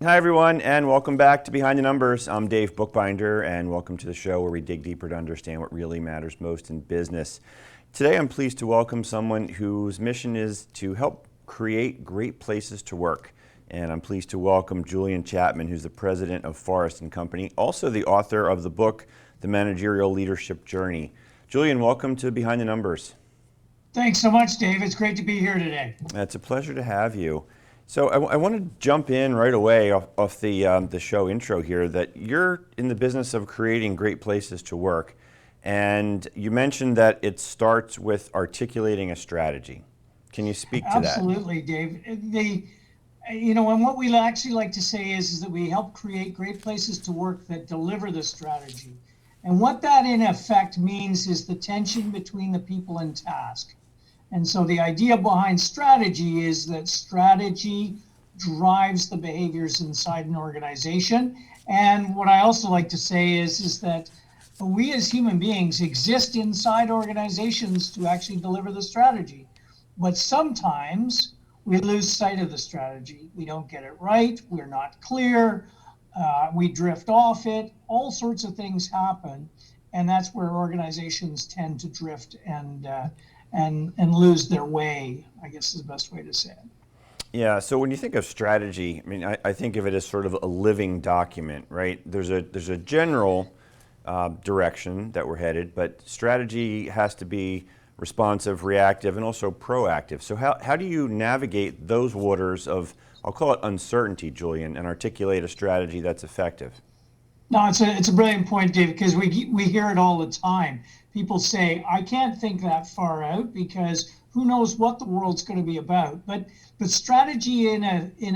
Hi, everyone, and welcome back to Behind the Numbers. I'm Dave Bookbinder, and welcome to the show where we dig deeper to understand what really matters most in business. Today, I'm pleased to welcome someone whose mission is to help create great places to work. And I'm pleased to welcome Julian Chapman, who's the president of Forrest and Company, also the author of the book, The Managerial Leadership Journey. Julian, welcome to Behind the Numbers. Thanks so much, Dave. It's great to be here today. It's a pleasure to have you. So I want to jump in right away off the show intro here that you're in the business of creating great places to work. And you mentioned that it starts with articulating a strategy. Can you speak to that? Absolutely, Dave. And what we actually like to say is that we help create great places to work that deliver the strategy. And what that in effect means is the tension between the people and task. And so the idea behind strategy is that strategy drives the behaviors inside an organization. And what I also like to say is that we as human beings exist inside organizations to actually deliver the strategy. But sometimes we lose sight of the strategy. We don't get it right. We're not clear. We drift off it. All sorts of things happen. And that's where organizations tend to drift and lose their way, I guess is the best way to say it. Yeah, so when you think of strategy, I mean, I think of it as sort of a living document, right? There's a general direction that we're headed, but strategy has to be responsive, reactive, and also proactive. So how do you navigate those waters of, I'll call it uncertainty, Julian, and articulate a strategy that's effective? No, it's a brilliant point, Dave, because we hear it all the time. People say, I can't think that far out because who knows what the world's going to be about. But strategy in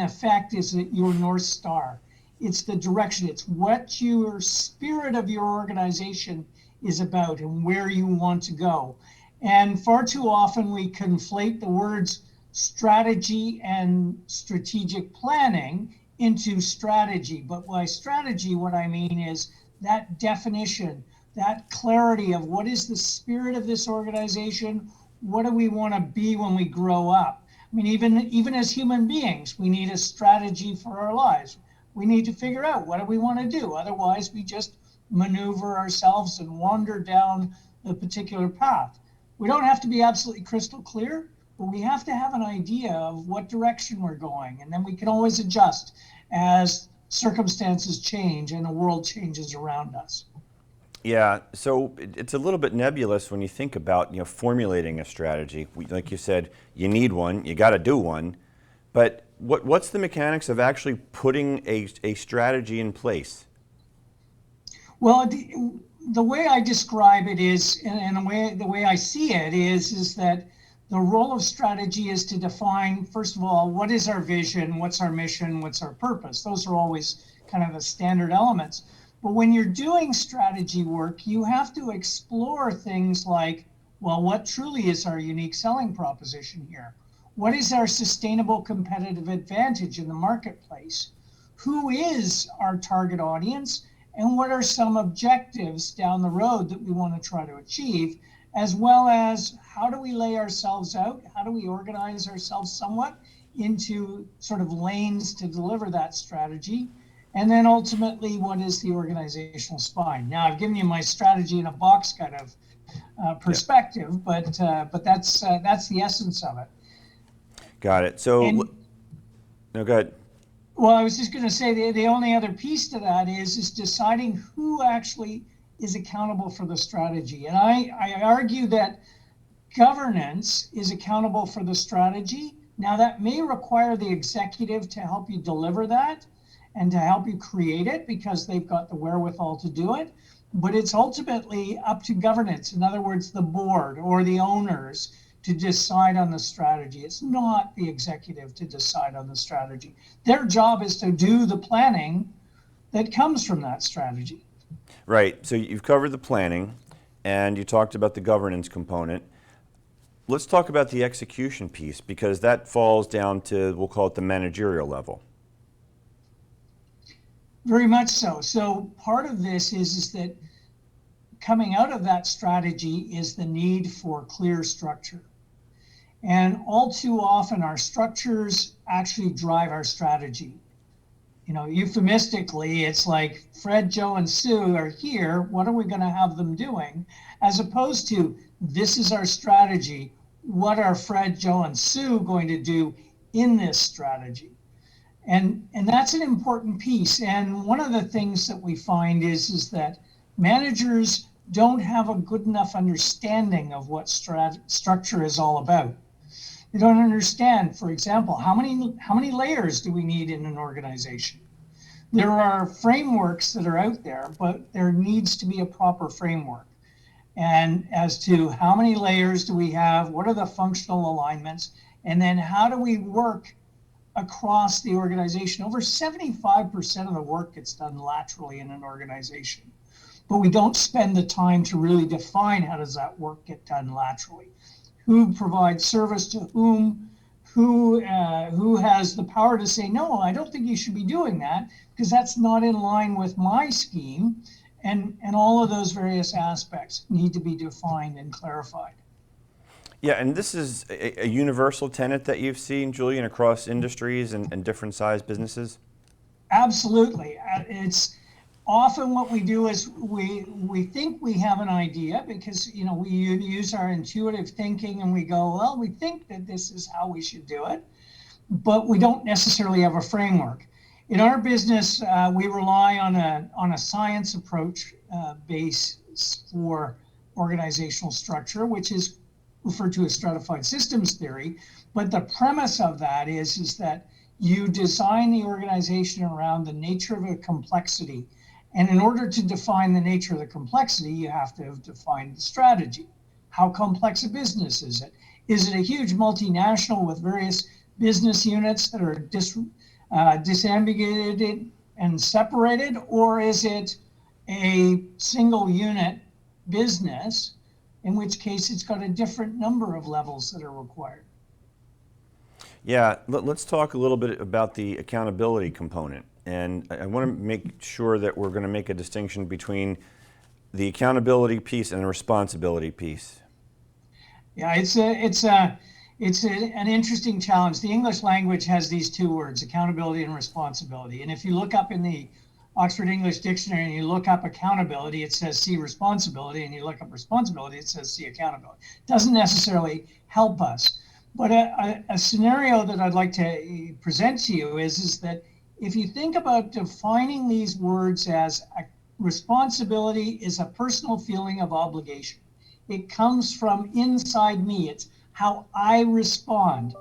effect is your North Star. It's the direction. It's what your spirit of your organization is about and where you want to go. And far too often we conflate the words strategy and strategic planning into strategy. But by strategy, what I mean is that definition, that clarity of what is the spirit of this organization, what do we want to be when we grow up. I mean, even as human beings, we need a strategy for our lives. We need to figure out what do we want to do. Otherwise, we just maneuver ourselves and wander down the particular path. We don't have to be absolutely crystal clear, but we have to have an idea of what direction we're going. And then we can always adjust as circumstances change and the world changes around us. Yeah, so it's a little bit nebulous when you think about formulating a strategy. Like you said, you need one, you got to do one, but what's the mechanics of actually putting a strategy in place? Well, the way I describe it is, and the way I see it is that the role of strategy is to define, first of all, what is our vision, what's our mission, what's our purpose. Those are always kind of the standard elements. But when you're doing strategy work, you have to explore things like, well, what truly is our unique selling proposition here? What is our sustainable competitive advantage in the marketplace? Who is our target audience? And what are some objectives down the road that we want to try to achieve? As well as how do we lay ourselves out? How do we organize ourselves somewhat into sort of lanes to deliver that strategy? And then ultimately, what is the organizational spine? Now, I've given you my strategy in a box kind of perspective, but that's the essence of it. Got it. So, no, go ahead. Well, I was just going to say the only other piece to that is deciding who actually is accountable for the strategy. And I argue that governance is accountable for the strategy. Now, that may require the executive to help you deliver that and to help you create it because they've got the wherewithal to do it. But it's ultimately up to governance, in other words, the board or the owners, to decide on the strategy. It's not the executive to decide on the strategy. Their job is to do the planning that comes from that strategy. Right. So you've covered the planning and you talked about the governance component. Let's talk about the execution piece because that falls down to, we'll call it the managerial level. Very much so. So part of this is that coming out of that strategy is the need for clear structure. And all too often, our structures actually drive our strategy. euphemistically, it's like Fred, Joe, and Sue are here. What are we going to have them doing? As opposed to, this is our strategy. What are Fred, Joe, and Sue going to do in this strategy? And that's an important piece. And one of the things that we find is that managers don't have a good enough understanding of what structure is all about. They don't understand, for example, how many layers do we need in an organization? There are frameworks that are out there, but there needs to be a proper framework. And as to how many layers do we have, what are the functional alignments, and then how do we work across the organization? Over 75% of the work gets done laterally in an organization, but we don't spend the time to really define how does that work get done laterally. Who provides service to whom, who has the power to say, no, I don't think you should be doing that because that's not in line with my scheme. And all of those various aspects need to be defined and clarified. Yeah, and this is a universal tenet that you've seen, Julian, across industries and different size businesses? Absolutely. It's often what we do is we think we have an idea because we use our intuitive thinking and we go, well, we think that this is how we should do it, but we don't necessarily have a framework. In our business, we rely on a science approach base for organizational structure, which is referred to as stratified systems theory. But the premise of that is that you design the organization around the nature of a complexity. And in order to define the nature of the complexity, you have to have defined the strategy. How complex a business is it? Is it a huge multinational with various business units that are disambiguated and separated? Or is it a single unit business, in which case it's got a different number of levels that are required? Yeah, let's talk a little bit about the accountability component. And I want to make sure that we're going to make a distinction between the accountability piece and the responsibility piece. Yeah, it's an interesting challenge. The English language has these two words, accountability and responsibility. And if you look up in the Oxford English Dictionary and you look up accountability, it says see responsibility, and you look up responsibility, it says see accountability. It doesn't necessarily help us. But a scenario that I'd like to present to you is that if you think about defining these words as responsibility is a personal feeling of obligation. It comes from inside me. It's how I respond,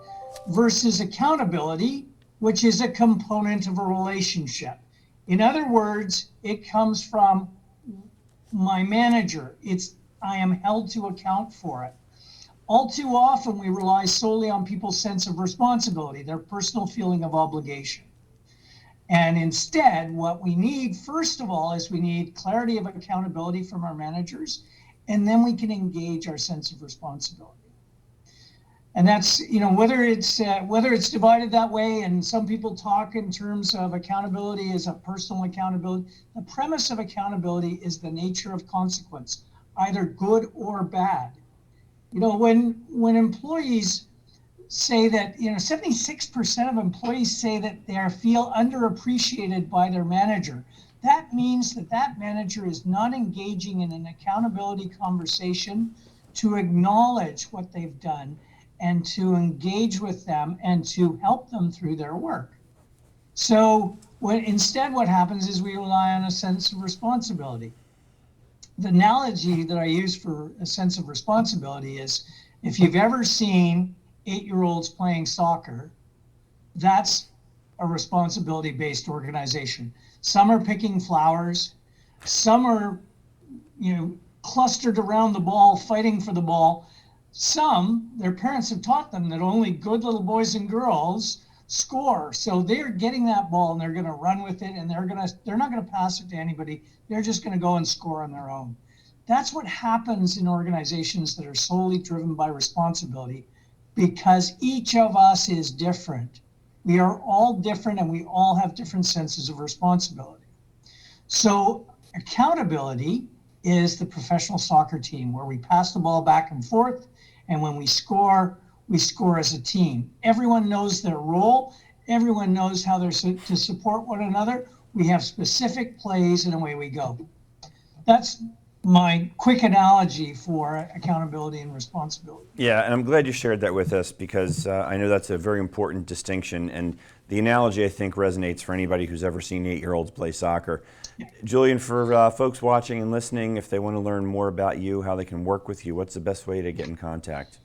versus accountability, which is a component of a relationship. In other words, it comes from my manager. I am held to account for it. All too often, we rely solely on people's sense of responsibility, their personal feeling of obligation. And instead, what we need, first of all, is we need clarity of accountability from our managers, and then we can engage our sense of responsibility. And that's, whether it's divided that way, and some people talk in terms of accountability as a personal accountability. The premise of accountability is the nature of consequence, either good or bad. When employees say that, 76% of employees say that they feel underappreciated by their manager. That means that manager is not engaging in an accountability conversation to acknowledge what they've done and to engage with them and to help them through their work. So instead what happens is we rely on a sense of responsibility. The analogy that I use for a sense of responsibility is, if you've ever seen 8-year-olds playing soccer, that's a responsibility-based organization. Some are picking flowers, some are, clustered around the ball, fighting for the ball. Some, their parents have taught them that only good little boys and girls score. So they're getting that ball and they're going to run with it, and they're not going to pass it to anybody. They're just going to go and score on their own. That's what happens in organizations that are solely driven by responsibility, because each of us is different. We are all different and we all have different senses of responsibility. So accountability is the professional soccer team, where we pass the ball back and forth, and when we score as a team. Everyone knows their role, Everyone knows how they're to support one another. We have specific plays and away we go. That's my quick analogy for accountability and responsibility. Yeah, and I'm glad you shared that with us because I know that's a very important distinction. And the analogy, I think, resonates for anybody who's ever seen 8-year-olds play soccer. Yeah. Julian, for folks watching and listening, if they want to learn more about you, how they can work with you, what's the best way to get in contact?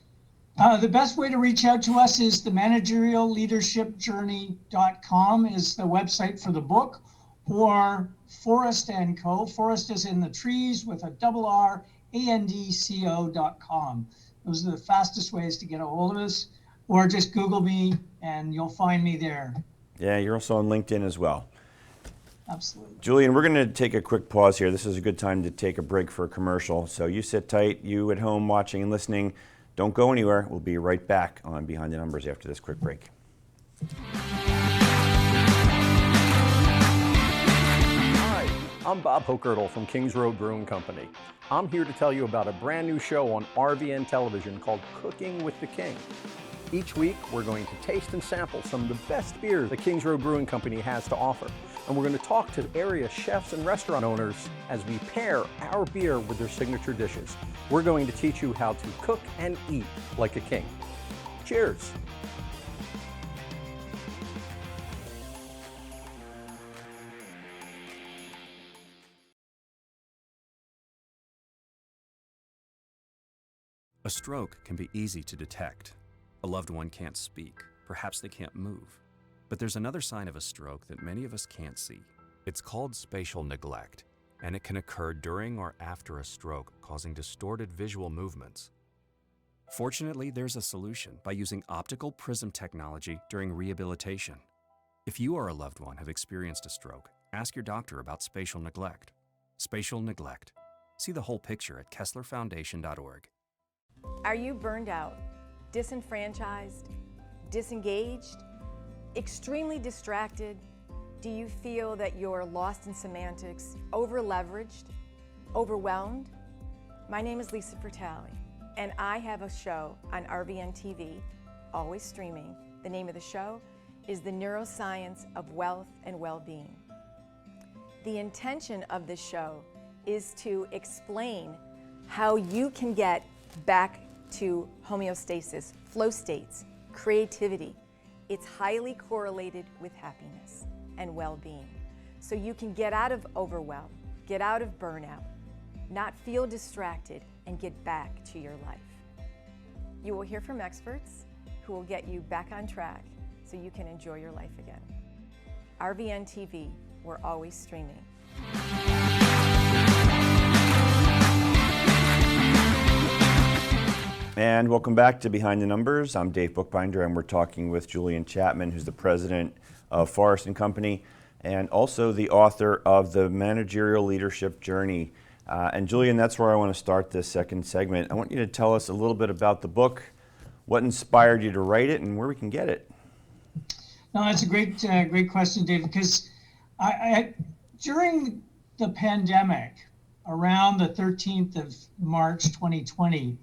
The best way to reach out to us is the managerialleadershipjourney.com is the website for the book, or Forrest and Co. Forrest is in the trees with a RRANDCO.com. Those are the fastest ways to get a hold of us, or just Google me and you'll find me there. Yeah, you're also on LinkedIn as well. Absolutely. Julian, we're going to take a quick pause here. This is a good time to take a break for a commercial. So you sit tight, you at home watching and listening, don't go anywhere. We'll be right back on Behind the Numbers after this quick break. Hi, I'm Bob Hochgertel from Kings Road Brewing Company. I'm here to tell you about a brand new show on RVN television called Cooking with the King. Each week, we're going to taste and sample some of the best beers the Kings Road Brewing Company has to offer. And we're going to talk to area chefs and restaurant owners as we pair our beer with their signature dishes. We're going to teach you how to cook and eat like a king. Cheers. A stroke can be easy to detect. A loved one can't speak, perhaps they can't move. But there's another sign of a stroke that many of us can't see. It's called spatial neglect, and it can occur during or after a stroke, causing distorted visual movements. Fortunately, there's a solution by using optical prism technology during rehabilitation. If you or a loved one have experienced a stroke, ask your doctor about spatial neglect. Spatial neglect. See the whole picture at KesslerFoundation.org. Are you burned out, disenfranchised, disengaged, extremely distracted? Do you feel that you're lost in semantics, over-leveraged, overwhelmed? My name is Lisa Fratelli, and I have a show on RVN TV, always streaming. The name of the show is The Neuroscience of Wealth and Well-Being. The intention of this show is to explain how you can get back to homeostasis, flow states, creativity. It's highly correlated with happiness and well-being. So you can get out of overwhelm, get out of burnout, not feel distracted, and get back to your life. You will hear from experts who will get you back on track so you can enjoy your life again. RVN TV, we're always streaming. And welcome back to Behind the Numbers. I'm Dave Bookbinder, and we're talking with Julian Chapman, who's the president of Forrest and Company, and also the author of the Managerial Leadership Journey. And Julian, that's where I want to start this second segment. I want you to tell us a little bit about the book, what inspired you to write it, and where we can get it. No, that's a great question, Dave, because I during the pandemic, around the 13th of March 2020,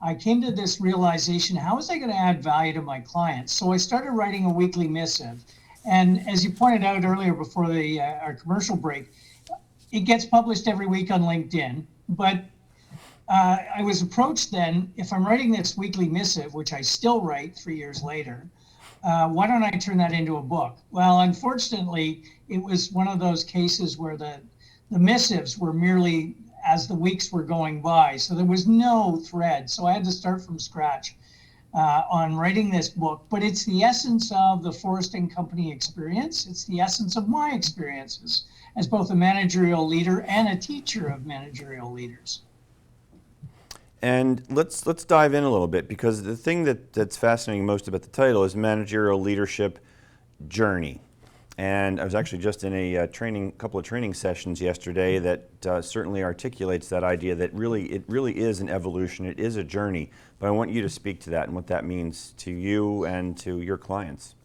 I came to this realization: how was I going to add value to my clients? So I started writing a weekly missive. And as you pointed out earlier before our commercial break, it gets published every week on LinkedIn. But I was approached then, if I'm writing this weekly missive, which I still write 3 years later, why don't I turn that into a book? Well, unfortunately, it was one of those cases where the missives were merely as the weeks were going by. So there was no thread. So I had to start from scratch on writing this book. But it's the essence of the Forrest and Company experience. It's the essence of my experiences as both a managerial leader and a teacher of managerial leaders. And let's dive in a little bit, because the thing that's fascinating most about the title is Managerial Leadership Journey. And I was actually just in a couple of training sessions yesterday that certainly articulates that idea that it really is an evolution, it is a journey. But I want you to speak to that and what that means to you and to your clients.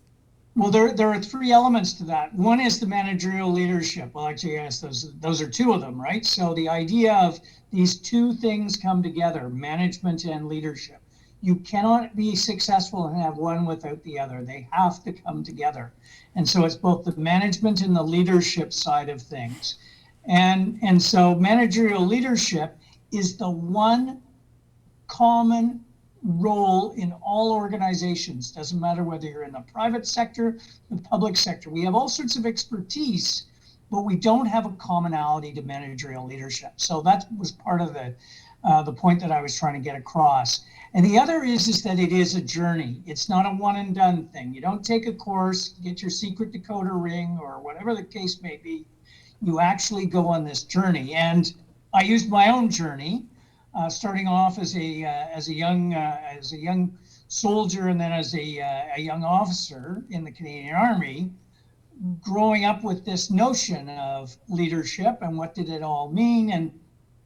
Well, there are three elements to that. One is the managerial leadership. Well, actually, yes, those are two of them, right? So the idea of these two things come together, management and leadership. You cannot be successful and have one without the other. They have to come together. And so it's both the management and the leadership side of things. And so managerial leadership is the one common role in all organizations. Doesn't matter whether you're in the private sector, the public sector. We have all sorts of expertise, but we don't have a commonality to managerial leadership. So that was part of the point that I was trying to get across. And the other is that it is a journey. It's not a one and done thing. You don't take a course, get your secret decoder ring, or whatever the case may be. You actually go on this journey. And I used my own journey, starting off as a young soldier, and then as a young officer in the Canadian Army, growing up with this notion of leadership and what did it all mean. And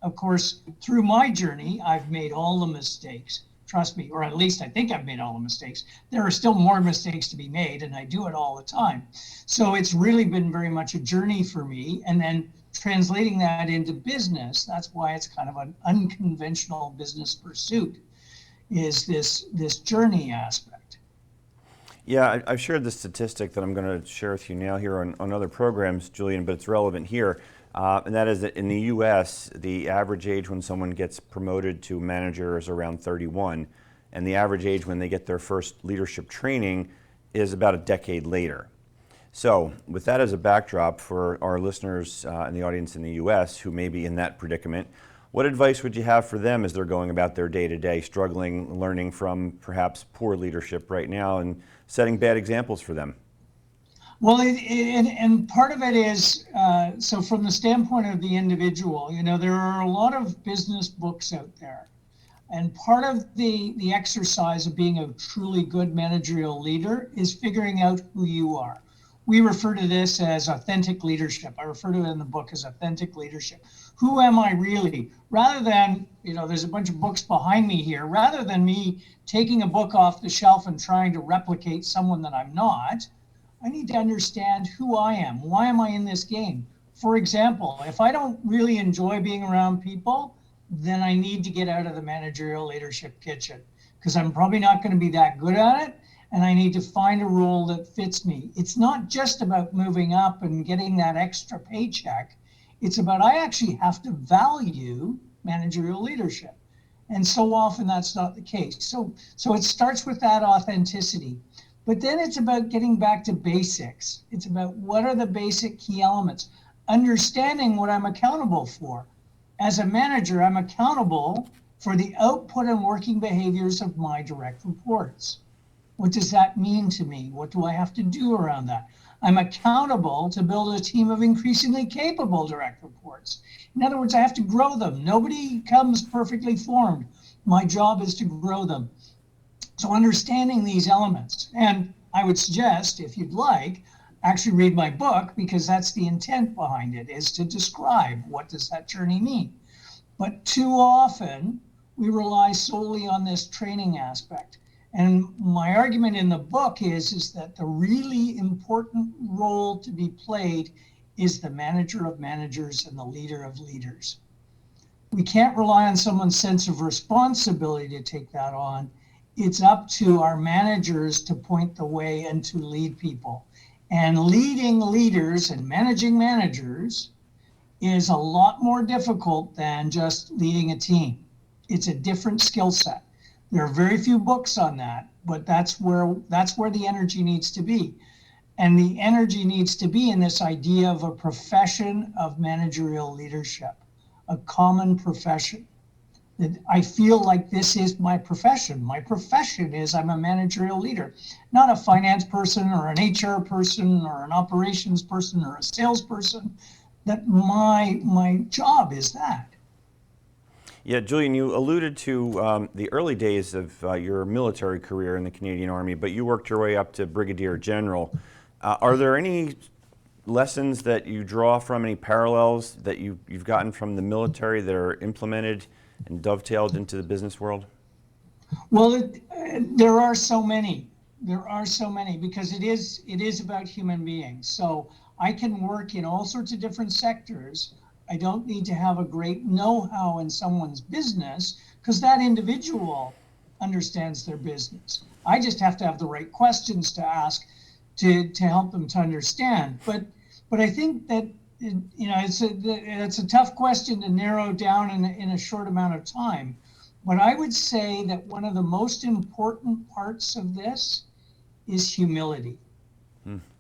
of course, through my journey, I've made all the mistakes. Trust me, or at least I think I've made all the mistakes. There are still more mistakes to be made, and I do it all the time. So it's really been very much a journey for me. And then translating that into business, that's why it's kind of an unconventional business pursuit, is this journey aspect. Yeah, I've shared the statistic that I'm going to share with you now here on other programs, Julian, but it's relevant here. And that is that in the U.S., the average age when someone gets promoted to manager is around 31, and the average age when they get their first leadership training is about a decade later. So with that as a backdrop for our listeners in the audience in the U.S. who may be in that predicament, what advice would you have for them as they're going about their day-to-day, struggling, learning from perhaps poor leadership right now and setting bad examples for them? Well, and part of it is, so from the standpoint of the individual, there are a lot of business books out there. And part of the exercise of being a truly good managerial leader is figuring out who you are. We refer to this as authentic leadership. I refer to it in the book as authentic leadership. Who am I really? Rather than, there's a bunch of books behind me here, rather than me taking a book off the shelf and trying to replicate someone that I'm not, I need to understand who I am. Why am I in this game? For example, if I don't really enjoy being around people, then I need to get out of the managerial leadership kitchen, because I'm probably not going to be that good at it, and I need to find a role that fits me. It's not just about moving up and getting that extra paycheck. It's about I actually have to value managerial leadership. And so often that's not the case. So it starts with that authenticity. But then it's about getting back to basics. It's about what are the basic key elements, understanding what I'm accountable for. As a manager, I'm accountable for the output and working behaviors of my direct reports. What does that mean to me? What do I have to do around that? I'm accountable to build a team of increasingly capable direct reports. In other words, I have to grow them. Nobody comes perfectly formed. My job is to grow them. So understanding these elements, and I would suggest, if you'd like, actually read my book, because that's the intent behind it, is to describe what does that journey mean. But too often, we rely solely on this training aspect. And my argument in the book is that the really important role to be played is the manager of managers and the leader of leaders. We can't rely on someone's sense of responsibility to take that on. It's up to our managers to point the way and to lead people. And leading leaders and managing managers is a lot more difficult than just leading a team. It's a different skill set. There are very few books on that, but that's where the energy needs to be. And the energy needs to be in this idea of a profession of managerial leadership, a common profession. That I feel like this is my profession. My profession is I'm a managerial leader, not a finance person or an HR person or an operations person or a salesperson. That my job is that. Yeah, Julian, you alluded to the early days of your military career in the Canadian Army, but you worked your way up to Brigadier-General. Are there any lessons that you draw from, any parallels that you've gotten from the military that are implemented and dovetailed into the business world? Well, there are so many. There are so many, because it is about human beings. So I can work in all sorts of different sectors. I don't need to have a great know-how in someone's business, because that individual understands their business. I just have to have the right questions to ask to help them to understand. But I think that it's a tough question to narrow down in a short amount of time. But I would say that one of the most important parts of this is humility.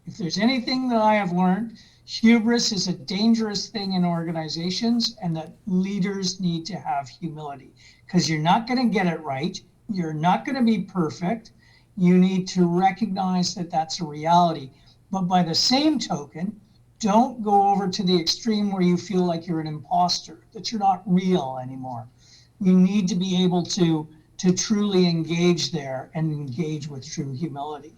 If there's anything that I have learned, hubris is a dangerous thing in organizations, and that leaders need to have humility, because you're not going to get it right. You're not going to be perfect. You need to recognize that that's a reality. But by the same token, don't go over to the extreme where you feel like you're an imposter, that you're not real anymore. You need to be able to truly engage there and engage with true humility.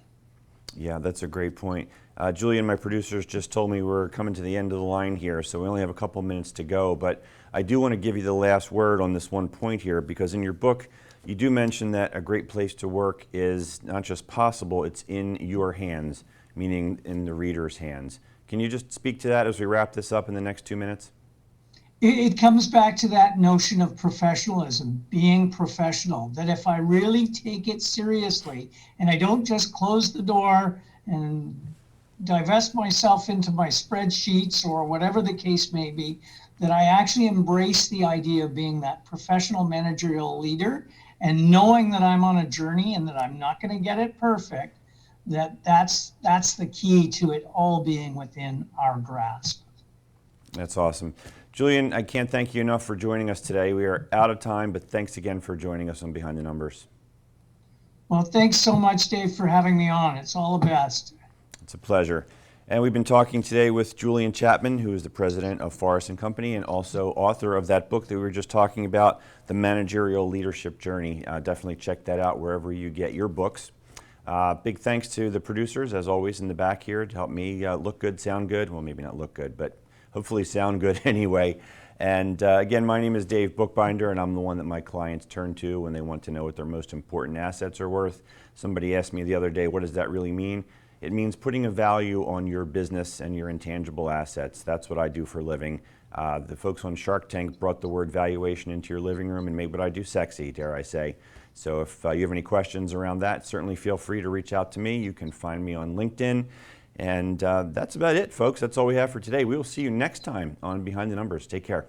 Yeah, that's a great point. Julian, my producers just told me we're coming to the end of the line here, so we only have a couple minutes to go, but I do want to give you the last word on this one point here, because in your book, you do mention that a great place to work is not just possible, it's in your hands, meaning in the reader's hands. Can you just speak to that as we wrap this up in the next 2 minutes? It comes back to that notion of professionalism, being professional, that if I really take it seriously and I don't just close the door and divest myself into my spreadsheets or whatever the case may be, that I actually embrace the idea of being that professional managerial leader, and knowing that I'm on a journey and that I'm not going to get it perfect, that's the key to it all being within our grasp. That's awesome. Julian, I can't thank you enough for joining us today. We are out of time, but thanks again for joining us on Behind the Numbers. Well, thanks so much, Dave, for having me on. It's all the best. It's a pleasure. And we've been talking today with Julian Chapman, who is the president of Forrest and Company and also author of that book that we were just talking about, The Managerial Leadership Journey. Definitely check that out wherever you get your books. Big thanks to the producers, as always, in the back here to help me look good, sound good. Well, maybe not look good, but hopefully sound good anyway. And again, my name is Dave Bookbinder, and I'm the one that my clients turn to when they want to know what their most important assets are worth. Somebody asked me the other day, what does that really mean? It means putting a value on your business and your intangible assets. That's what I do for a living. The folks on Shark Tank brought the word valuation into your living room and made what I do sexy, dare I say. So if you have any questions around that, certainly feel free to reach out to me. You can find me on LinkedIn. And that's about it, folks. That's all we have for today. We will see you next time on Behind the Numbers. Take care.